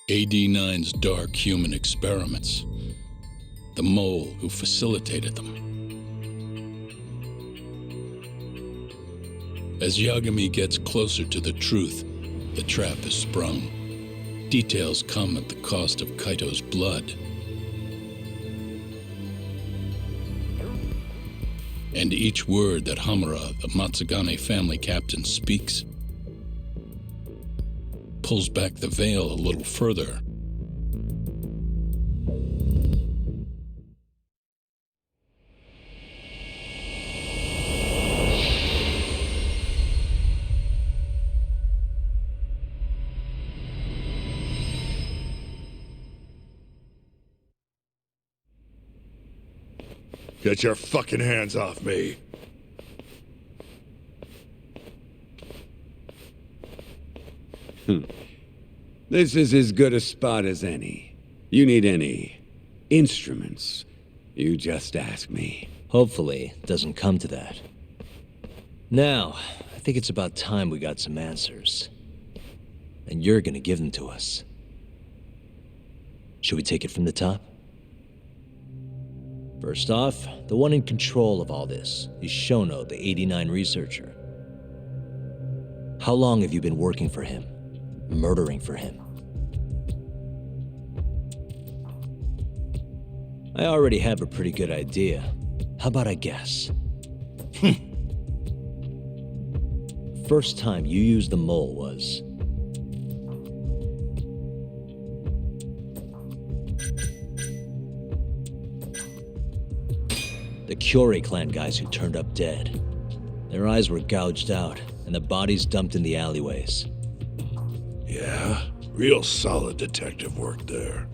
AD-9's dark human experiments. The mole who facilitated them. As Yagami gets closer to the truth, the trap is sprung. Details come at the cost of Kaito's blood. And each word that Hamura, the Matsugane family captain, speaks pulls back the veil a little further. Get your fucking hands off me. This is as good a spot as any. You need any instruments, you just ask me. Hopefully, it doesn't come to that. Now, I think it's about time we got some answers. And you're gonna give them to us. Should we take it from the top? First off, the one in control of all this is Shono, the 89 researcher. How long have you been working for him? Murdering for him? I already have a pretty good idea. How about I guess? First time you used the mole was... the Kyorei clan guys who turned up dead. Their eyes were gouged out, and the bodies dumped in the alleyways. Yeah, real solid detective work there.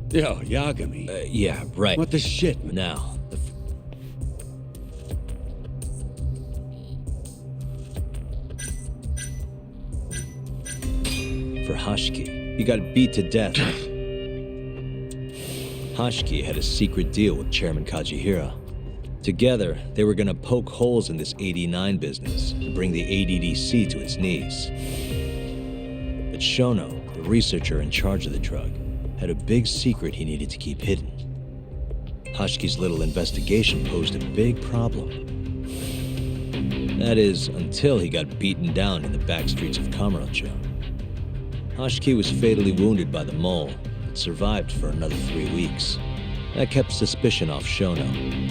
Yo, Yagami. Yeah, right. What the shit, man? Now, for Hashiki, he got beat to death. Hashiki had a secret deal with Chairman Kajihira. Together, they were gonna poke holes in this 89 business to bring the ADDC to its knees. But Shono, the researcher in charge of the drug, had a big secret he needed to keep hidden. Hashiki's little investigation posed a big problem. That is, until he got beaten down in the back streets of Kamurocho. Hashiki was fatally wounded by the mole, but survived for another 3 weeks. That kept suspicion off Shono,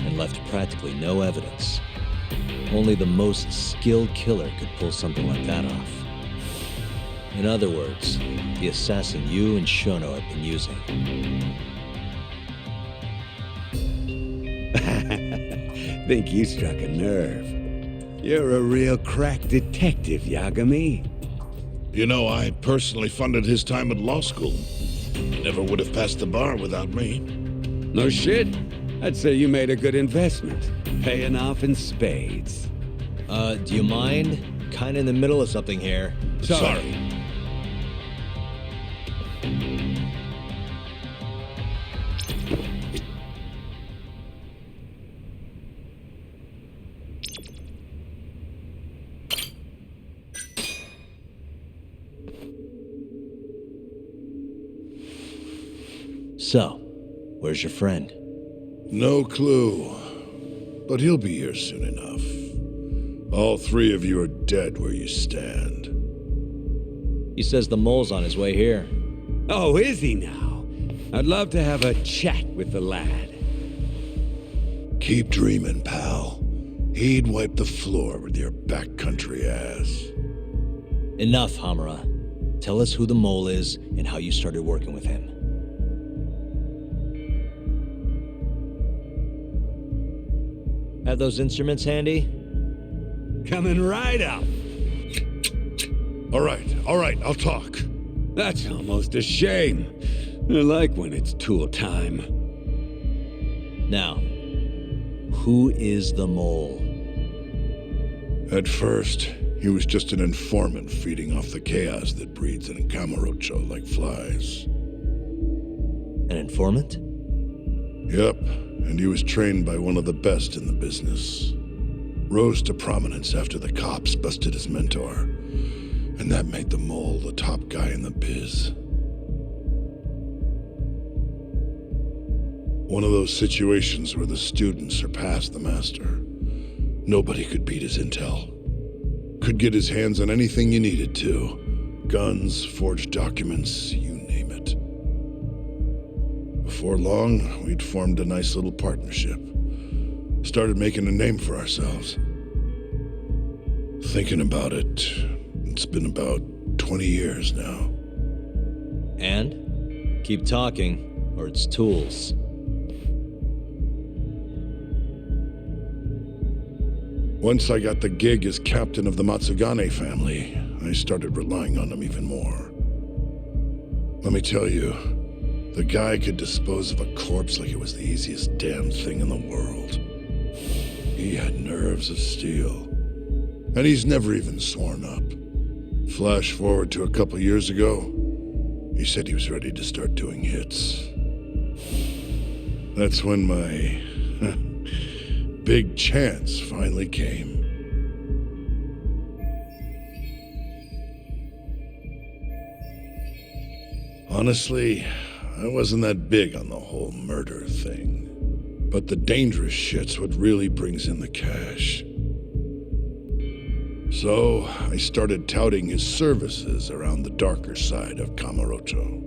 and left practically no evidence. Only the most skilled killer could pull something like that off. In other words, the assassin you and Shono have been using. Think you struck a nerve. You're a real crack detective, Yagami. You know, I personally funded his time at law school. He never would have passed the bar without me. No shit. I'd say you made a good investment. Paying off in spades. Do you mind? Kinda in the middle of something here. Sorry. So, where's your friend? No clue. But he'll be here soon enough. All three of you are dead where you stand. He says the mole's on his way here. Oh, is he now? I'd love to have a chat with the lad. Keep dreaming, pal. He'd wipe the floor with your backcountry ass. Enough, Hamura. Tell us who the mole is and how you started working with him. Have those instruments handy? Coming right up. All right, I'll talk. That's almost a shame. I like when it's tool time. Now, who is the mole? At first, he was just an informant feeding off the chaos that breeds in Kamurocho like flies. An informant? Yep, and he was trained by one of the best in the business. Rose to prominence after the cops busted his mentor. And that made the mole the top guy in the biz. One of those situations where the student surpassed the master. Nobody could beat his intel. Could get his hands on anything you needed to. Guns, forged documents, you name it. Before long, we'd formed a nice little partnership. Started making a name for ourselves. Thinking about it, it's been about 20 years now. And? Keep talking, or it's tools. Once I got the gig as captain of the Matsugane family, I started relying on them even more. Let me tell you, the guy could dispose of a corpse like it was the easiest damn thing in the world. He had nerves of steel. And he's never even sworn up. Flash forward to a couple years ago, he said he was ready to start doing hits. That's when my big chance finally came. Honestly, I wasn't that big on the whole murder thing. But the dangerous shit's what really brings in the cash. So, I started touting his services around the darker side of Kamurocho.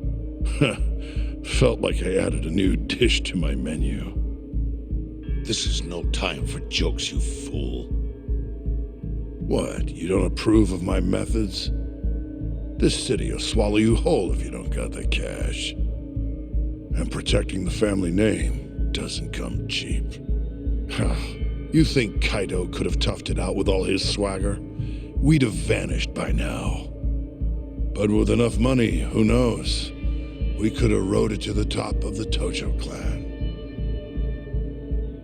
Felt like I added a new dish to my menu. This is no time for jokes, you fool. What, you don't approve of my methods? This city will swallow you whole if you don't got the cash. And protecting the family name doesn't come cheap. You think Kaito could have toughed it out with all his swagger? We'd have vanished by now. But with enough money, who knows? We could have rode it to the top of the Tojo clan.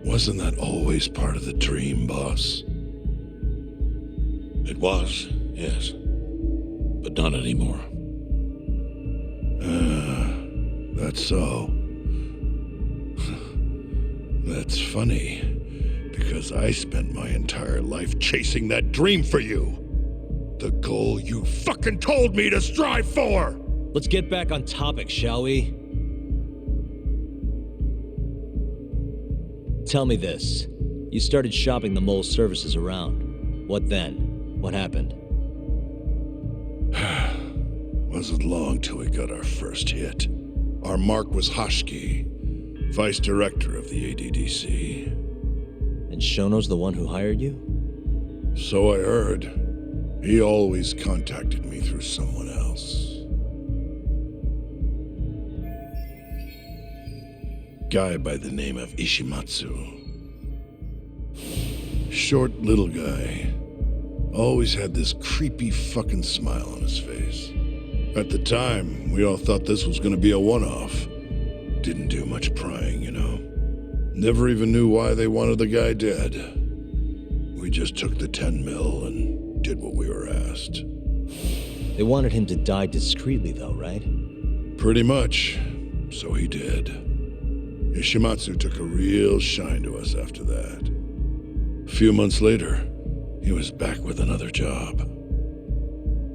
Wasn't that always part of the dream, boss? It was, yes. But not anymore. That's so. That's funny, because I spent my entire life chasing that dream for you. The goal you fucking told me to strive for! Let's get back on topic, shall we? Tell me this. You started shopping the mole's services around. What then? What happened? Wasn't long till we got our first hit. Our mark was Hoshiki, vice director of the ADDC. And Shono's the one who hired you? So I heard. He always contacted me through someone else. Guy by the name of Ishimatsu. Short little guy. Always had this creepy fucking smile on his face. At the time, we all thought this was gonna be a one-off. Didn't do much prying, you know. Never even knew why they wanted the guy dead. We just took the 10 mil and did what we were asked. They wanted him to die discreetly, though, right? Pretty much. So he did. Ishimatsu took a real shine to us after that. A few months later, he was back with another job.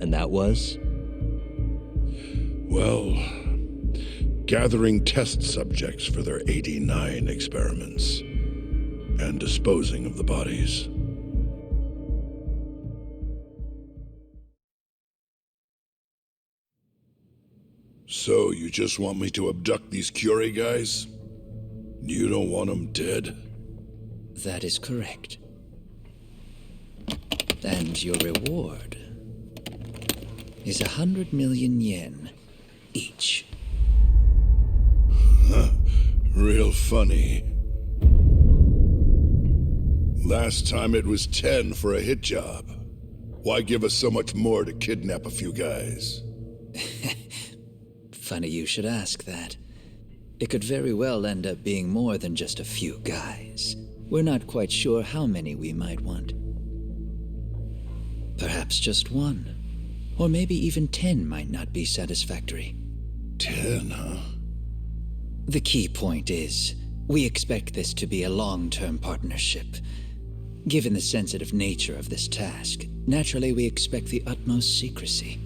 And that was? Well, gathering test subjects for their 89 experiments. And disposing of the bodies. So, you just want me to abduct these Curie guys? You don't want them dead? That is correct. And your reward is 100 million yen each. Real funny. Last time it was 10 for a hit job. Why give us so much more to kidnap a few guys? Funny you should ask that. It could very well end up being more than just a few guys. We're not quite sure how many we might want. Perhaps just one. Or maybe even 10 might not be satisfactory. 10, huh? The key point is, we expect this to be a long-term partnership. Given the sensitive nature of this task, naturally we expect the utmost secrecy.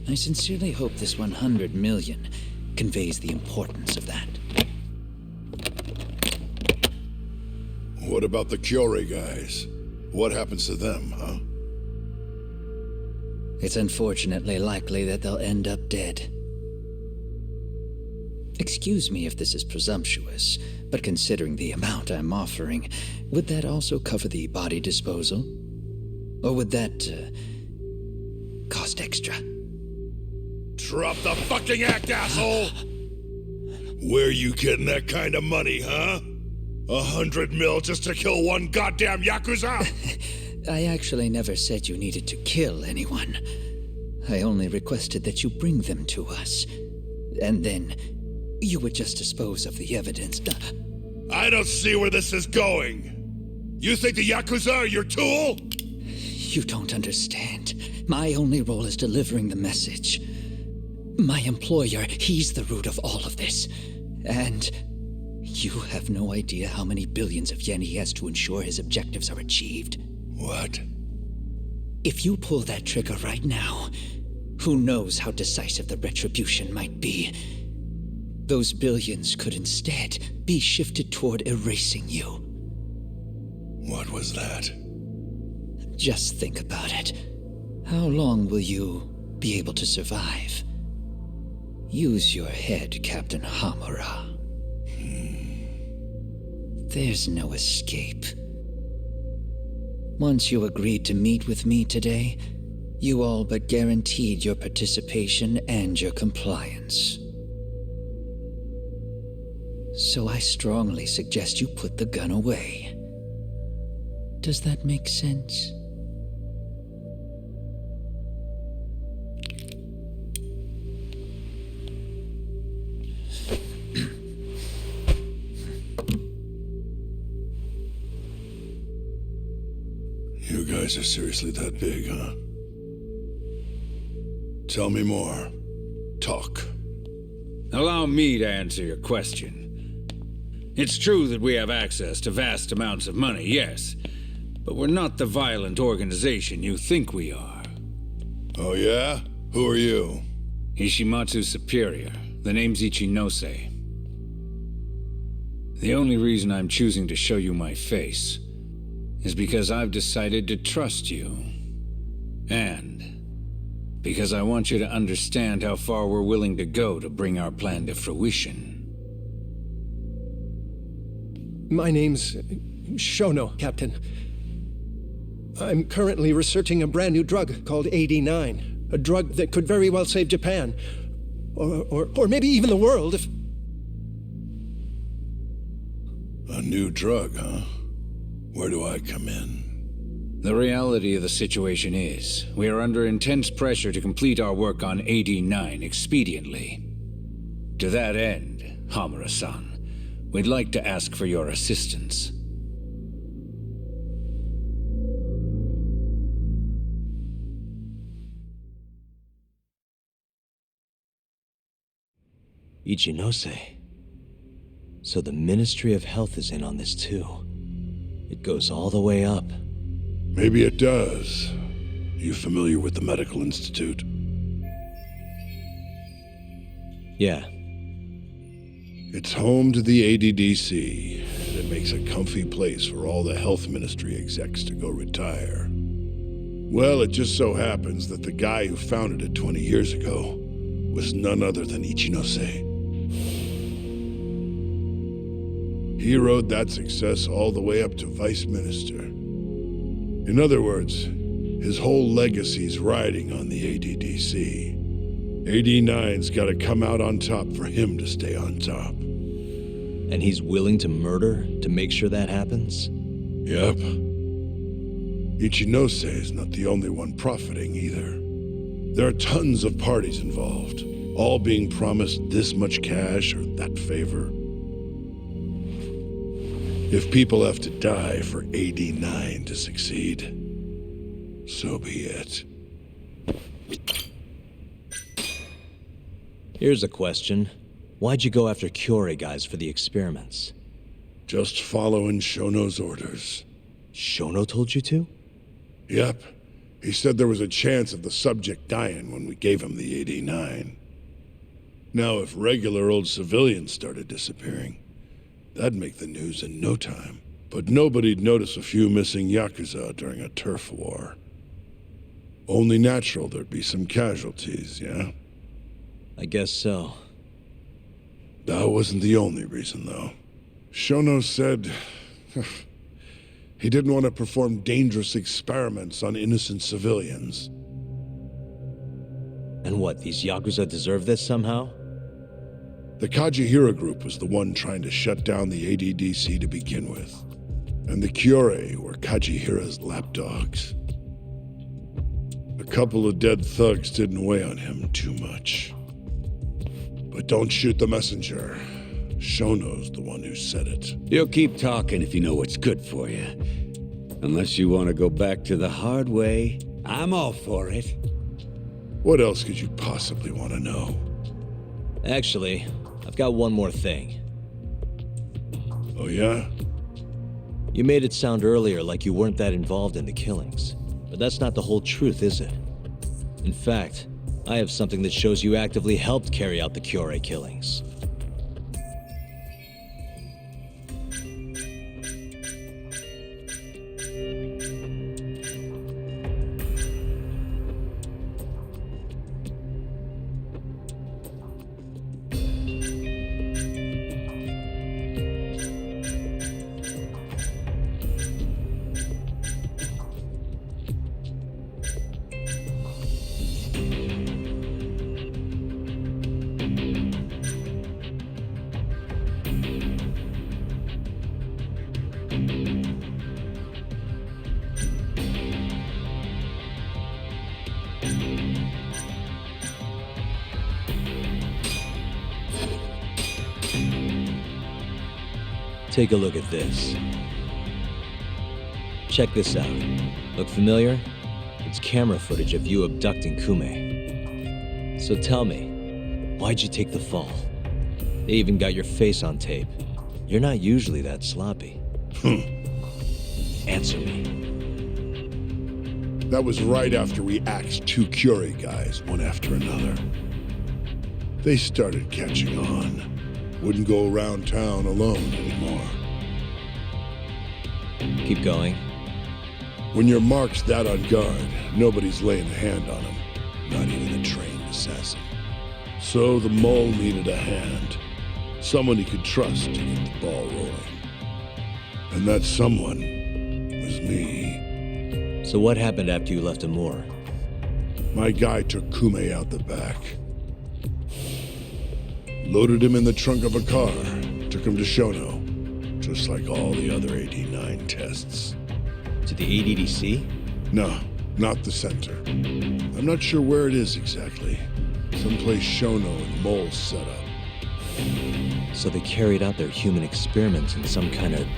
I sincerely hope this 100 million conveys the importance of that. What about the Kyori guys? What happens to them, huh? It's unfortunately likely that they'll end up dead. Excuse me if this is presumptuous, but considering the amount I'm offering, would that also cover the body disposal? Or would that, cost extra? Drop the fucking act, asshole! Where you getting that kind of money, huh? 100 mil just to kill one goddamn Yakuza? I actually never said you needed to kill anyone. I only requested that you bring them to us. And then you would just dispose of the evidence. I don't see where this is going. You think the Yakuza are your tool? You don't understand. My only role is delivering the message. My employer, he's the root of all of this. And you have no idea how many billions of yen he has to ensure his objectives are achieved. What? If you pull that trigger right now, who knows how decisive the retribution might be? Those billions could instead be shifted toward erasing you. What was that? Just think about it. How long will you be able to survive? Use your head, Captain Hamura. There's no escape. Once you agreed to meet with me today, you all but guaranteed your participation and your compliance. So I strongly suggest you put the gun away. Does that make sense? You guys are seriously that big, huh? Tell me more. Talk. Allow me to answer your question. It's true that we have access to vast amounts of money, yes, but we're not the violent organization you think we are. Oh yeah? Who are you? Ishimatsu's superior. The name's Ichinose. The only reason I'm choosing to show you my face is because I've decided to trust you. And because I want you to understand how far we're willing to go to bring our plan to fruition. My name's Shono, Captain. I'm currently researching a brand new drug called AD9. A drug that could very well save Japan. Or maybe even the world if... A new drug, huh? Where do I come in? The reality of the situation is, we are under intense pressure to complete our work on AD9 expediently. To that end, Hamura-san, we'd like to ask for your assistance. Ichinose. So the Ministry of Health is in on this too. It goes all the way up. Maybe it does. You familiar with the Medical Institute? Yeah. It's home to the ADDC, and it makes a comfy place for all the health ministry execs to go retire. Well, it just so happens that the guy who founded it 20 years ago was none other than Ichinose. He rode that success all the way up to vice minister. In other words, his whole legacy's riding on the ADDC. AD9's gotta come out on top for him to stay on top. And he's willing to murder to make sure that happens? Yep. Ichinose is not the only one profiting either. There are tons of parties involved, all being promised this much cash or that favor. If people have to die for AD9 to succeed, so be it. Here's a question. Why'd you go after Kyori guys for the experiments? Just following Shono's orders. Shono told you to? Yep. He said there was a chance of the subject dying when we gave him the AD9. Now, if regular old civilians started disappearing, that'd make the news in no time. But nobody'd notice a few missing Yakuza during a turf war. Only natural there'd be some casualties, yeah? I guess so. That wasn't the only reason, though. Shono said he didn't want to perform dangerous experiments on innocent civilians. And what, these Yakuza deserve this somehow? The Kajihira group was the one trying to shut down the ADDC to begin with. And the Kyorei were Kajihira's lapdogs. A couple of dead thugs didn't weigh on him too much. But don't shoot the messenger. Shono's the one who said it. You'll keep talking if you know what's good for you. Unless you want to go back to the hard way, I'm all for it. What else could you possibly want to know? Actually, I've got one more thing. Oh yeah? You made it sound earlier like you weren't that involved in the killings. But that's not the whole truth, is it? In fact, I have something that shows you actively helped carry out the Kyorei killings. Take a look at this. Check this out. Look familiar? It's camera footage of you abducting Kume. So tell me, why'd you take the fall? They even got your face on tape. You're not usually that sloppy. Answer me. That was right after we axed two Kyorei guys, one after another. They started catching on. Wouldn't go around town alone anymore. Keep going. When your mark's that on guard, nobody's laying a hand on him. Not even a trained assassin. So the mole needed a hand. Someone he could trust to get the ball rolling. And that someone was me. So what happened after you left Amur? My guy took Kume out the back. Loaded him in the trunk of a car, took him to Shono, just like all the other 89 tests. To the ADDC? No, not the center. I'm not sure where it is exactly. Someplace Shono and Mole set up. So they carried out their human experiments in some kind of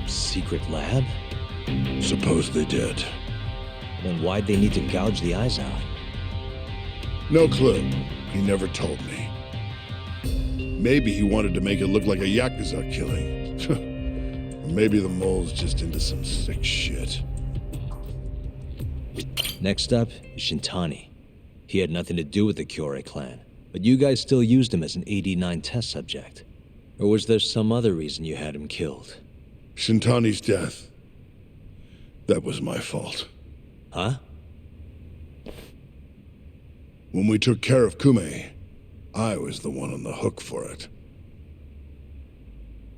secret lab? Suppose they did. Then why'd they need to gouge the eyes out? No clue. He never told me. Maybe he wanted to make it look like a Yakuza killing. Maybe the mole's just into some sick shit. Next up is Shintani. He had nothing to do with the Kyorei clan, but you guys still used him as an AD-9 test subject. Or was there some other reason you had him killed? Shintani's death. That was my fault. Huh? When we took care of Kume, I was the one on the hook for it.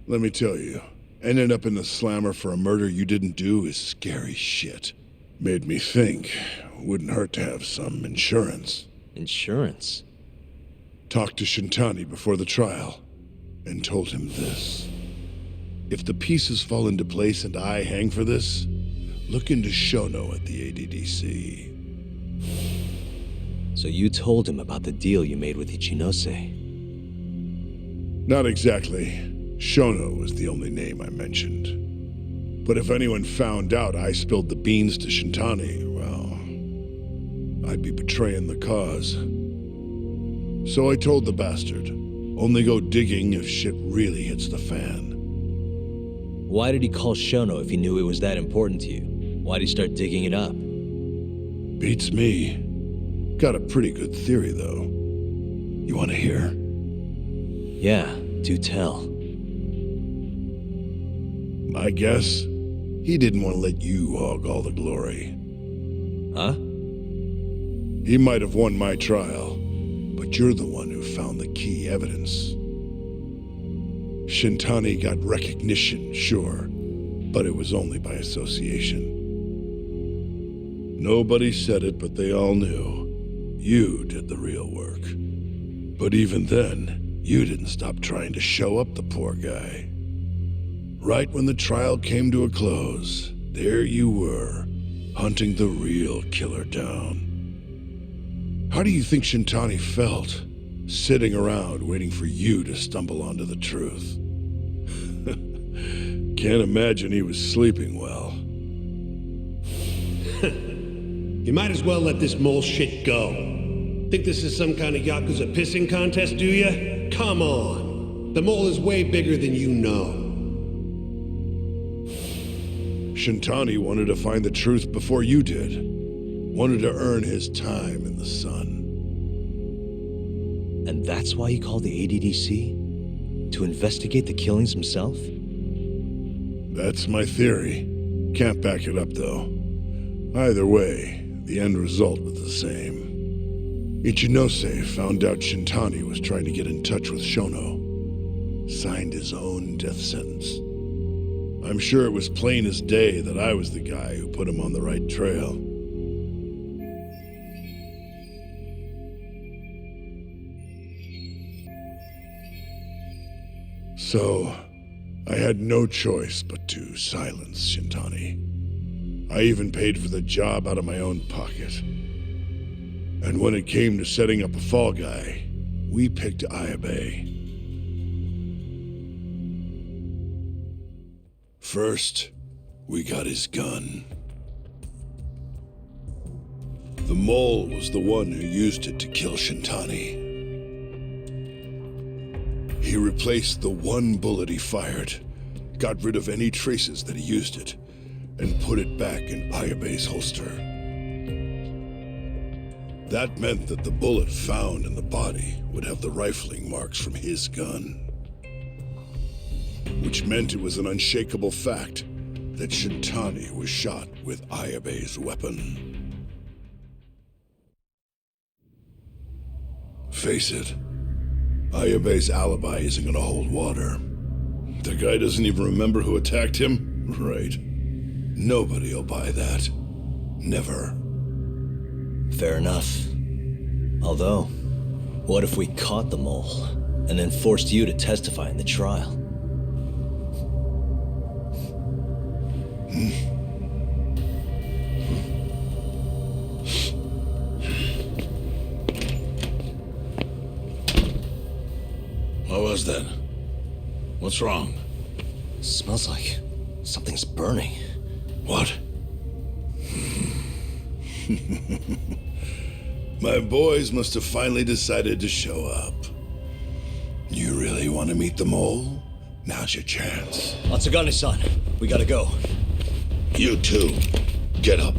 Let me tell you, ending up in the slammer for a murder you didn't do is scary shit. Made me think, wouldn't hurt to have some insurance. Insurance? Talked to Shintani before the trial, and told him this. If the pieces fall into place and I hang for this, look into Shono at the ADDC. So you told him about the deal you made with Ichinose? Not exactly. Shono was the only name I mentioned. But if anyone found out I spilled the beans to Shintani, well, I'd be betraying the cause. So I told the bastard, only go digging if shit really hits the fan. Why did he call Shono if he knew it was that important to you? Why'd he start digging it up? Beats me. Got a pretty good theory, though. You want to hear? Yeah, do tell. I guess he didn't want to let you hog all the glory. Huh? He might have won my trial, but you're the one who found the key evidence. Shintani got recognition, sure, but it was only by association. Nobody said it, but they all knew. You did the real work. But even then, you didn't stop trying to show up the poor guy. Right when the trial came to a close, there you were, hunting the real killer down. How do you think Shintani felt, sitting around waiting for you to stumble onto the truth? Can't imagine he was sleeping well. You might as well let this mole shit go. Think this is some kind of Yakuza pissing contest, do you? Come on. The mole is way bigger than you know. Shintani wanted to find the truth before you did. Wanted to earn his time in the sun. And that's why he called the ADDC? To investigate the killings himself? That's my theory. Can't back it up, though. Either way, the end result was the same. Ichinose found out Shintani was trying to get in touch with Shono. Signed his own death sentence. I'm sure it was plain as day that I was the guy who put him on the right trail. So, I had no choice but to silence Shintani. I even paid for the job out of my own pocket. And when it came to setting up a fall guy, we picked Ayabe. First, we got his gun. The mole was the one who used it to kill Shintani. He replaced the one bullet he fired, got rid of any traces that he used it, and put it back in Ayabe's holster. That meant that the bullet found in the body would have the rifling marks from his gun. Which meant it was an unshakable fact that Shintani was shot with Ayabe's weapon. Face it, Ayabe's alibi isn't gonna hold water. The guy doesn't even remember who attacked him? Right. Nobody'll buy that. Never. Fair enough. Although, what if we caught the mole, and then forced you to testify in the trial? What was that? What's wrong? Smells like something's burning. What? My boys must have finally decided to show up. You really want to meet the mole? Now's your chance. Matsugane-san, we gotta go. You too. Get up.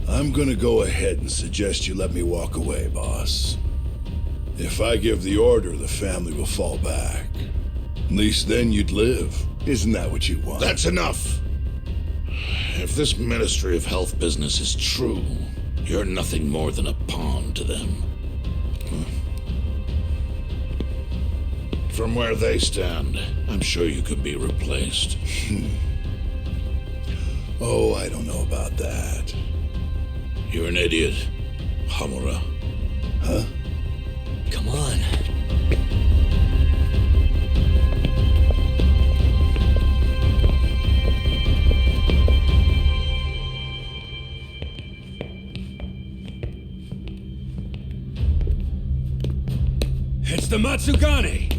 I'm gonna go ahead and suggest you let me walk away, boss. If I give the order, the family will fall back. At least then you'd live. Isn't that what you want? That's enough! If this Ministry of Health business is true, you're nothing more than a pawn to them. From where they stand, I'm sure you could be replaced. Oh, I don't know about that. You're an idiot, Hamura. Huh? Come on. It's the Matsugane!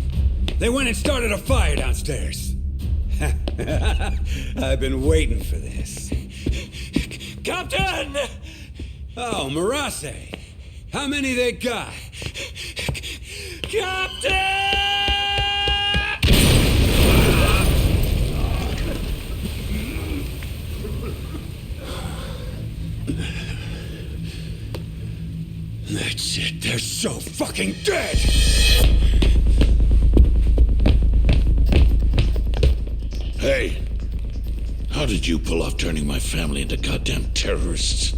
They went and started a fire downstairs. I've been waiting for this. Captain! Oh, Marase! How many they got? Captain! Shit, they're so fucking dead! Hey, how did you pull off turning my family into goddamn terrorists?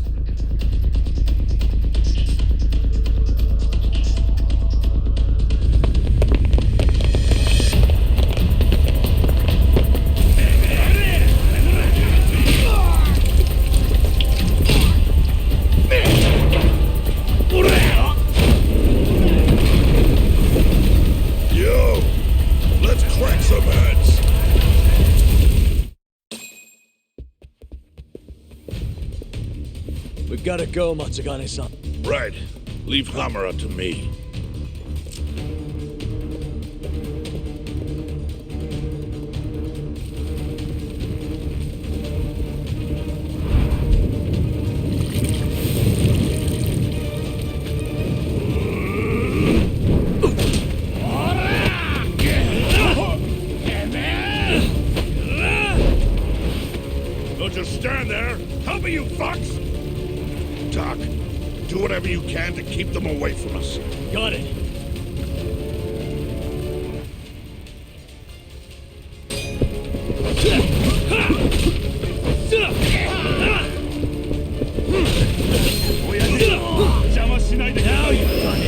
Yo, let's crack some heads. We've gotta go, Matsugane-san. Right. Leave Hamura to me. Don't just stand there. Help me, you fucks! Doc, do whatever you can to keep them away from us. Got it. Now you've done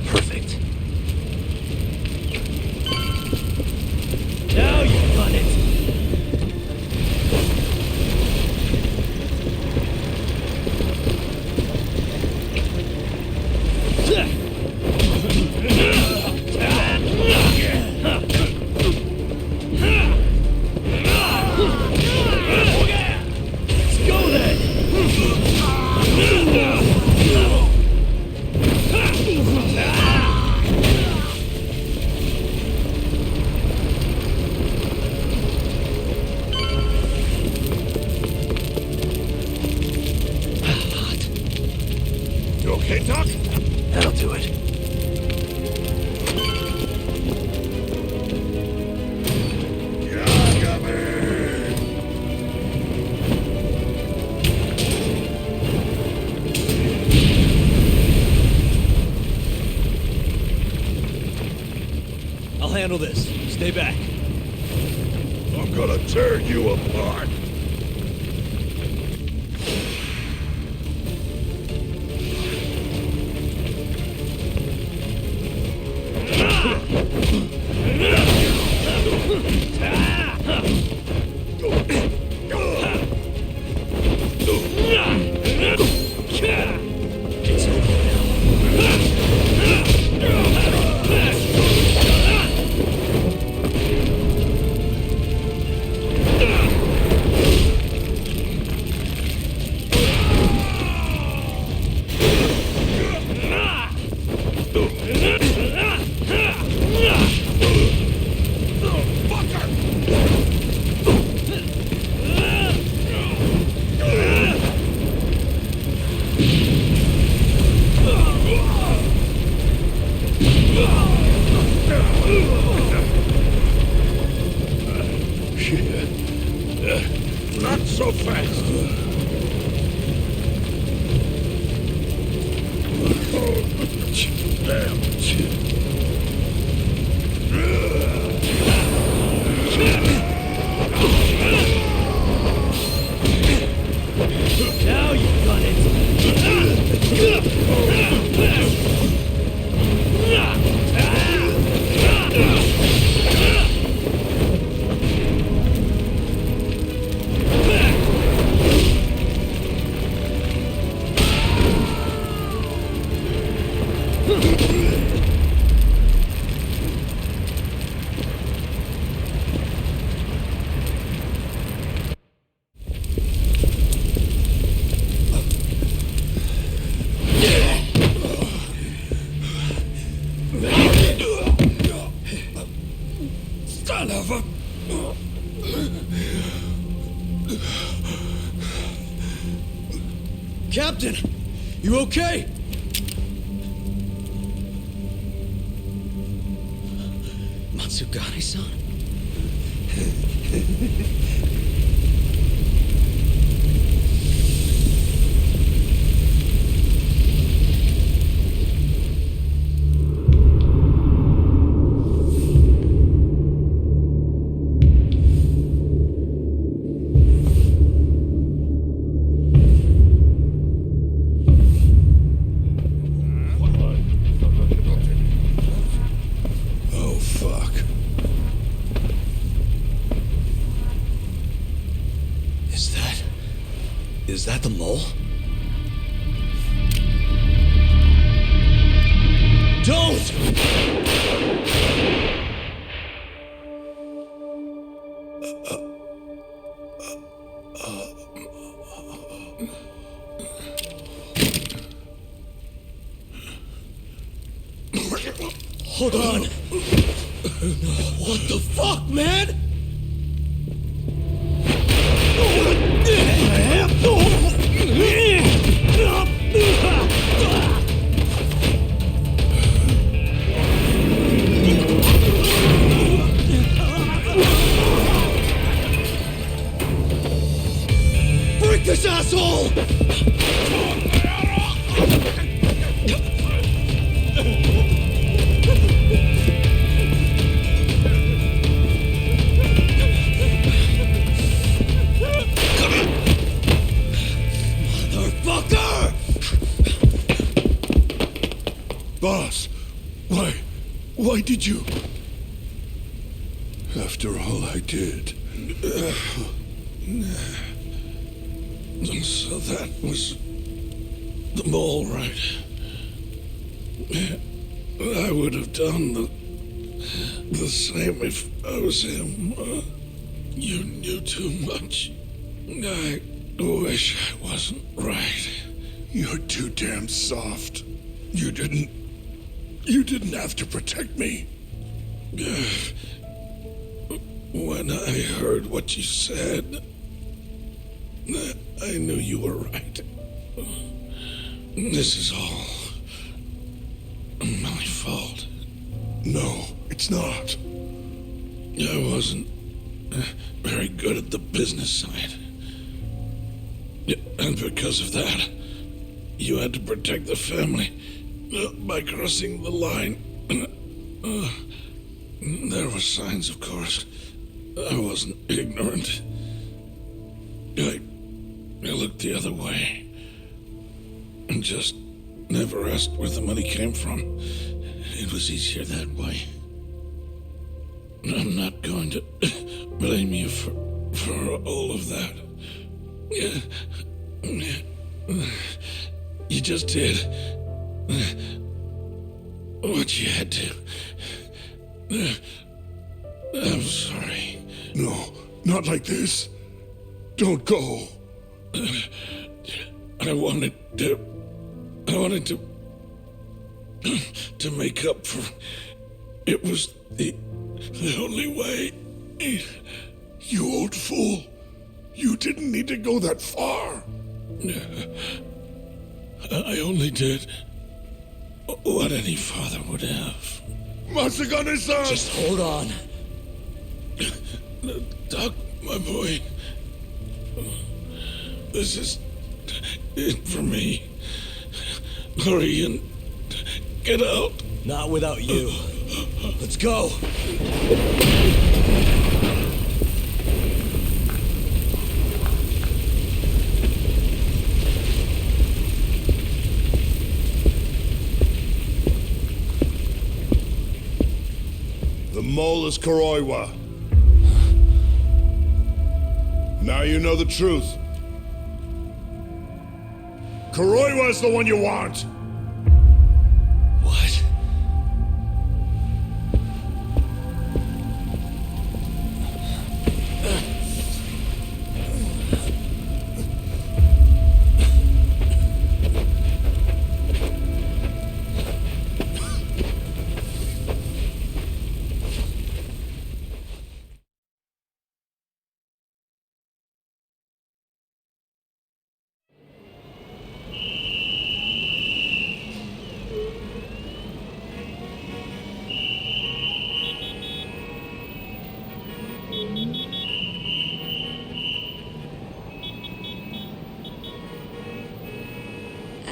Perfect. Now you've done it. Let's go then. You okay, Doc? That'll do it. I'll handle this. Stay back. I'm gonna tear you apart. It's over Not so fast. Damn. Now you've done it. Captain! You okay? Matsugane-san? Oh, fuck. Is that the mole? Don't! Hold on! What the fuck, man? Break this asshole! Motherfucker! Boss, why did you? After all I did. So that was the mole, right? I would have done the same if I was him. You knew too much. I wish I wasn't right. You're too damn soft. You didn't have to protect me. When I heard what you said, I knew you were right. This is all my fault. No, it's not. I wasn't very good at the business side. And because of that, you had to protect the family by crossing the line. There were signs, of course. I wasn't ignorant. I looked the other way and just never asked where the money came from. It was easier that way. I'm not going to blame you for all of that. You just did what you had to. I'm sorry. No, not like this. Don't go. I wanted to make up for. It was the only way. You old fool. You didn't need to go that far. I only did what any father would have. Matsugane-san! Just hold on. Doc, my boy. This is it for me. Hurry and get out. Not without you. Let's go. The mole is Kuroiwa. Now you know the truth. Kuroiwa is the one you want. What?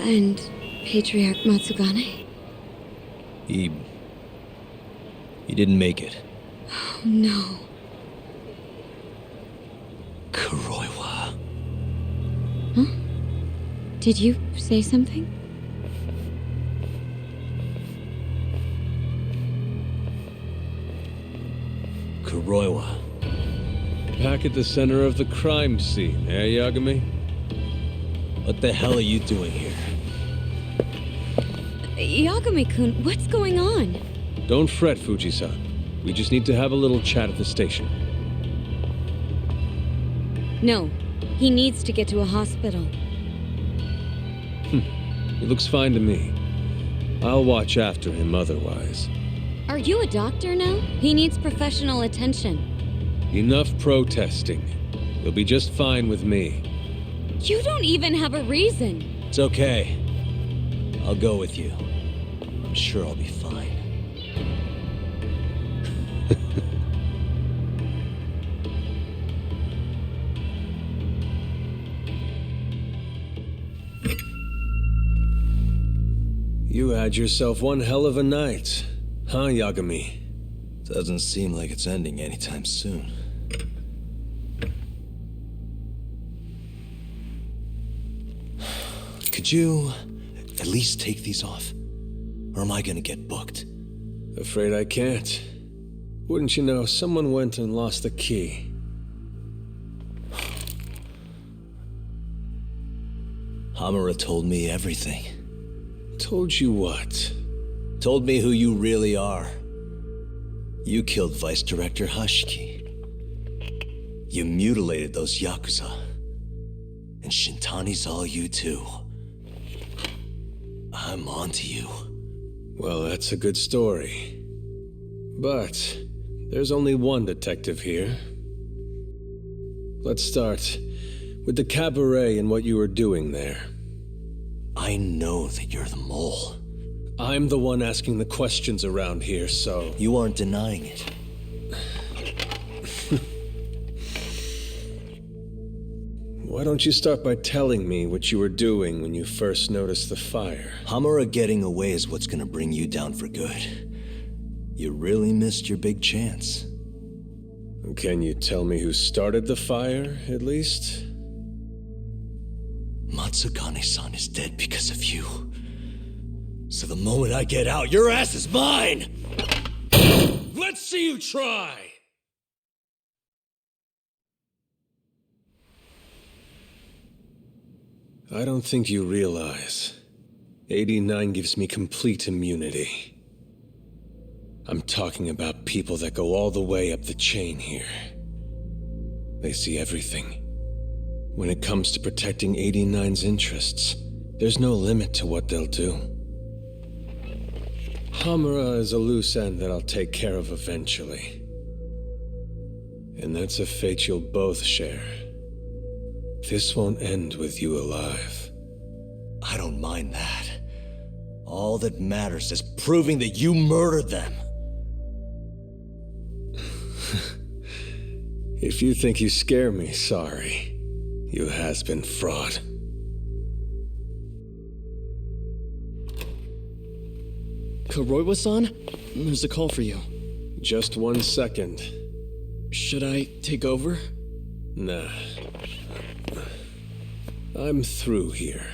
And Patriarch Matsugane? He didn't make it. Oh, no. Kuroiwa. Huh? Did you say something? Kuroiwa. Back at the center of the crime scene, eh, Yagami? What the hell are you doing here? Yagami-kun, what's going on? Don't fret, Fuji-san. We just need to have a little chat at the station. No, he needs to get to a hospital. He looks fine to me. I'll watch after him otherwise. Are you a doctor now? He needs professional attention. Enough protesting. He'll be just fine with me. You don't even have a reason. It's okay. I'll go with you. I'm sure I'll be fine. You had yourself one hell of a night, huh, Yagami? Doesn't seem like it's ending anytime soon. Could you at least take these off? Or am I gonna get booked? Afraid I can't. Wouldn't you know, someone went and lost the key. Hamura told me everything. Told you what? Told me who you really are. You killed Vice Director Hashiki. You mutilated those Yakuza. And Shintani's all you too. I'm onto you. Well, that's a good story. But there's only one detective here. Let's start with the cabaret and what you were doing there. I know that you're the mole. I'm the one asking the questions around here, so... You aren't denying it. Why don't you start by telling me what you were doing when you first noticed the fire? Hamura getting away is what's gonna bring you down for good. You really missed your big chance. Can you tell me who started the fire, at least? Matsugane-san is dead because of you. So the moment I get out, your ass is mine! Let's see you try! I don't think you realize. 89 gives me complete immunity. I'm talking about people that go all the way up the chain here. They see everything. When it comes to protecting 89's interests, there's no limit to what they'll do. Hamura is a loose end that I'll take care of eventually. And that's a fate you'll both share. This won't end with you alive. I don't mind that. All that matters is proving that you murdered them. If you think you scare me, sorry. You has-been fraud. Kuroiwa-san? There's a call for you. Just 1 second. Should I take over? Nah. I'm through here.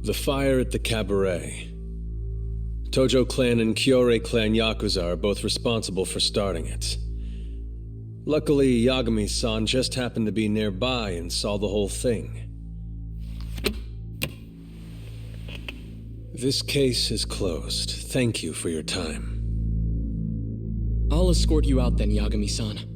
The fire at the cabaret. Tojo clan and Kyorei clan Yakuza are both responsible for starting it. Luckily, Yagami-san just happened to be nearby and saw the whole thing. This case is closed. Thank you for your time. I'll escort you out then, Yagami-san.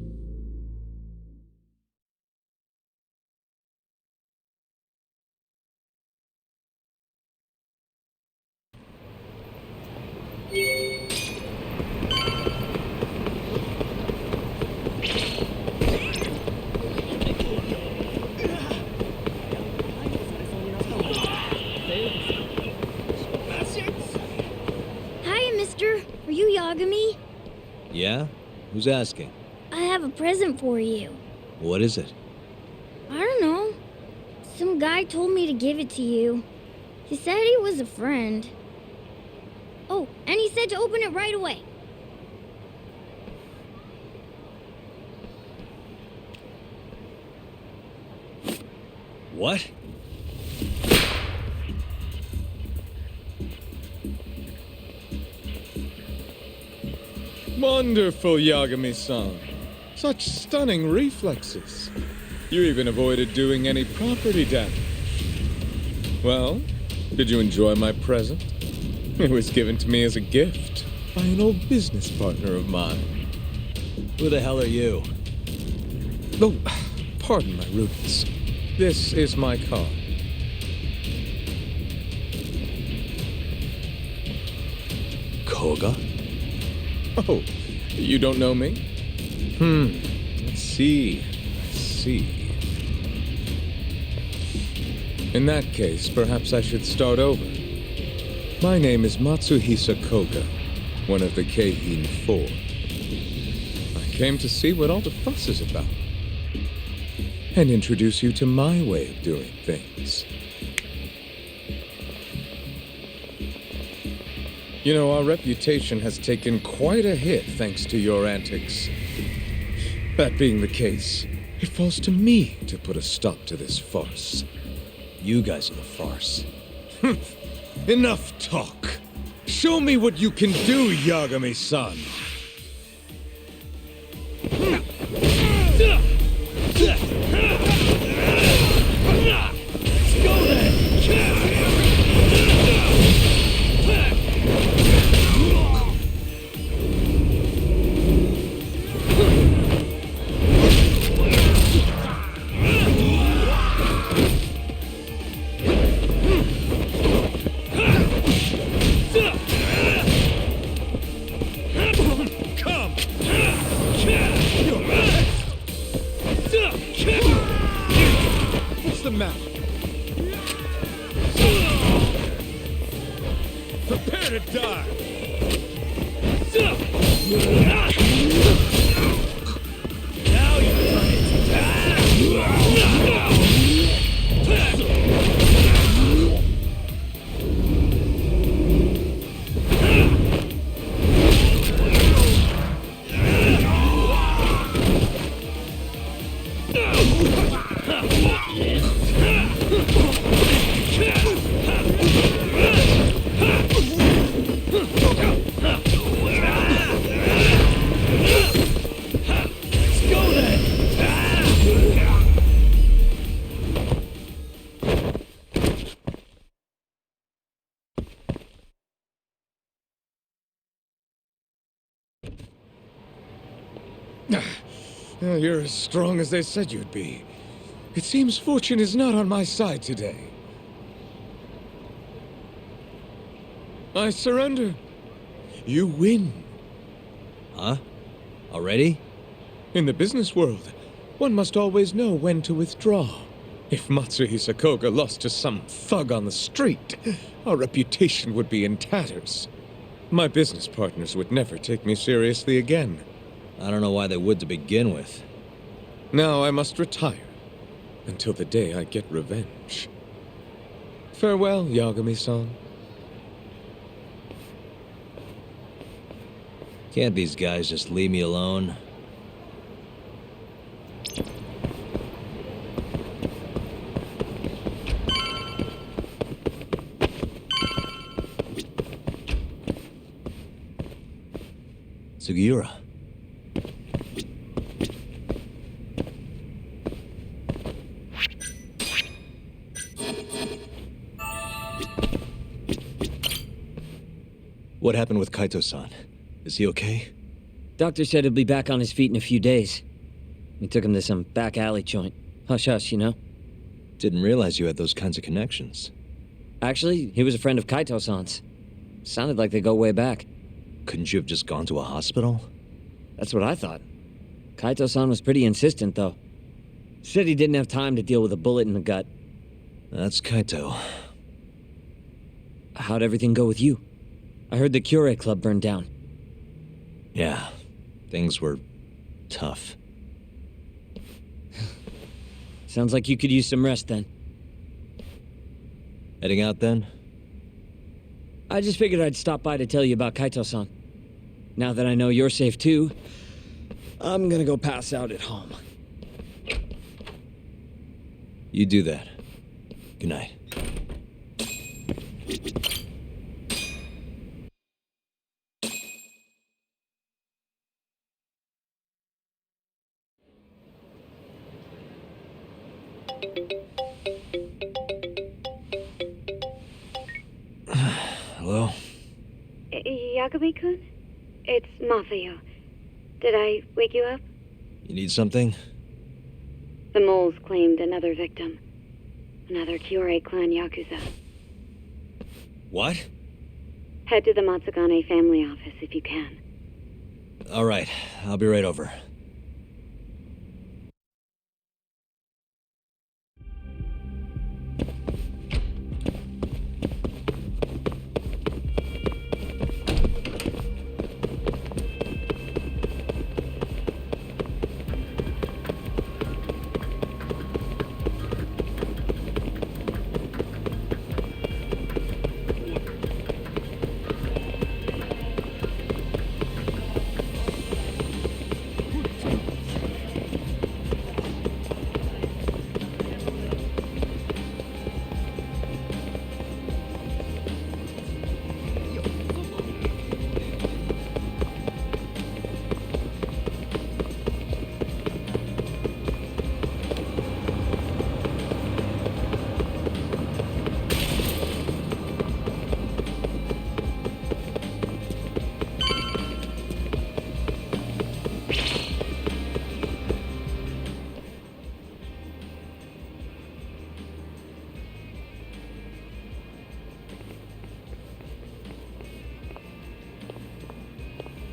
Yeah? Who's asking? I have a present for you. What is it? I don't know. Some guy told me to give it to you. He said he was a friend. Oh, and he said to open it right away. What? Wonderful, Yagami-san. Such stunning reflexes. You even avoided doing any property damage. Well, did you enjoy my present? It was given to me as a gift by an old business partner of mine. Who the hell are you? Oh, pardon my rudeness. This is my car. Koga? Oh, you don't know me? I see. In that case, perhaps I should start over. My name is Matsuhisa Koga, one of the Keihin Four. I came to see what all the fuss is about, and introduce you to my way of doing things. You know, our reputation has taken quite a hit thanks to your antics. That being the case, it falls to me to put a stop to this farce. You guys are the farce. Enough talk. Show me what you can do, Yagami-san. What's the matter? Prepare to die! Now you're ready to die! You're as strong as they said you'd be. It seems fortune is not on my side today. I surrender. You win. Huh? Already? In the business world, one must always know when to withdraw. If Matsuhisa Koga lost to some thug on the street, our reputation would be in tatters. My business partners would never take me seriously again. I don't know why they would to begin with. Now I must retire until the day I get revenge. Farewell, Yagami-san. Can't these guys just leave me alone? Sugiura. What happened with Kaito-san? Is he okay? Doctor said he'll be back on his feet in a few days. We took him to some back alley joint. Hush-hush, you know? Didn't realize you had those kinds of connections. Actually, he was a friend of Kaito-san's. Sounded like they go way back. Couldn't you have just gone to a hospital? That's what I thought. Kaito-san was pretty insistent, though. Said he didn't have time to deal with a bullet in the gut. That's Kaito. How'd everything go with you? I heard the Kure Club burned down. Yeah, Things were tough. Sounds like you could use some rest then. Heading out then? I just figured I'd stop by to tell you about Kaito-san. Now that I know you're safe too, I'm gonna go pass out at home. You do that. Good night. Hello? Yagami-kun? It's Mafuyu. Did I wake you up? You need something? The moles claimed another victim. Another Kyorei clan Yakuza. What? Head to the Matsugane family office if you can. All right, I'll be right over.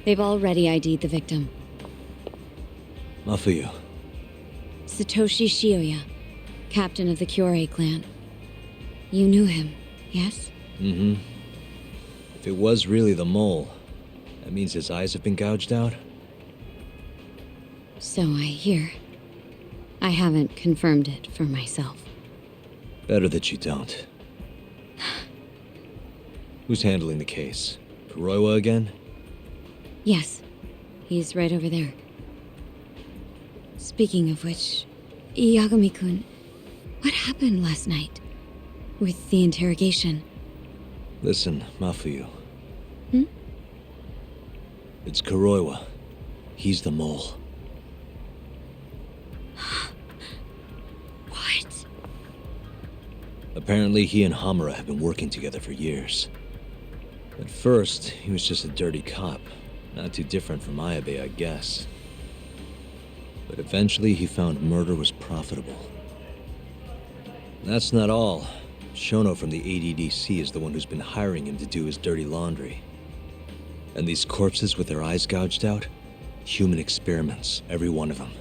They've already ID'd the victim. Mafuyu. Satoshi Shioya, captain of the Kyorei clan. You knew him, yes? Mm-hmm. If it was really the mole, that means his eyes have been gouged out? So I hear. I haven't confirmed it for myself. Better that you don't. Who's handling the case? Kuroiwa again? Yes. He's right over there. Speaking of which, Yagami-kun, what happened last night? With the interrogation? Listen, Mafuyu. Hmm? It's Kuroiwa. He's the mole. What? Apparently he and Hamura have been working together for years. At first, he was just a dirty cop. Not too different from Ayabe, I guess. But eventually he found murder was profitable. And that's not all. Shono from the ADDC is the one who's been hiring him to do his dirty laundry. And these corpses with their eyes gouged out? Human experiments, every one of them.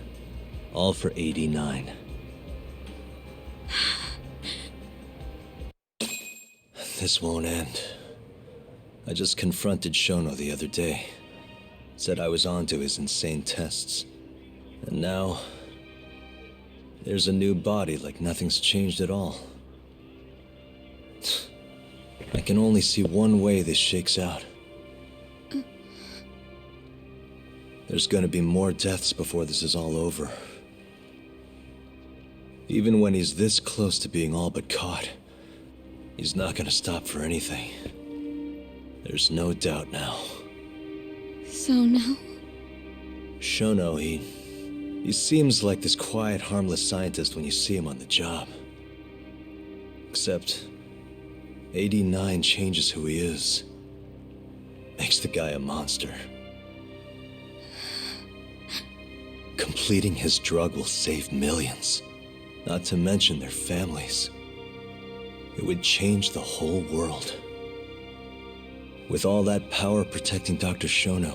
All for 89. This won't end. I just confronted Shono the other day. Said I was onto his insane tests. And now, there's a new body like nothing's changed at all. I can only see one way this shakes out. There's gonna be more deaths before this is all over. Even when he's this close to being all but caught, he's not gonna stop for anything. There's no doubt now. So now? Shono, he seems like this quiet, harmless scientist when you see him on the job. Except, 89 changes who he is. Makes the guy a monster. Completing his drug will save millions, not to mention their families. It would change the whole world. With all that power protecting Dr. Shono,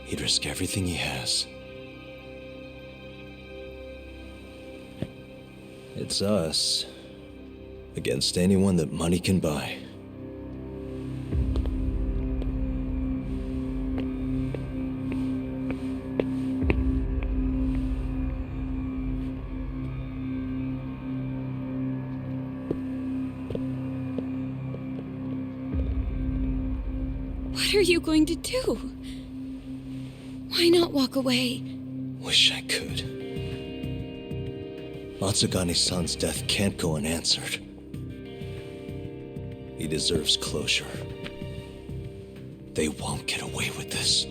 he'd risk everything he has. It's us against anyone that money can buy. What are you going to do? Why not walk away? Wish I could. Matsugane-san's death can't go unanswered. He deserves closure. They won't get away with this.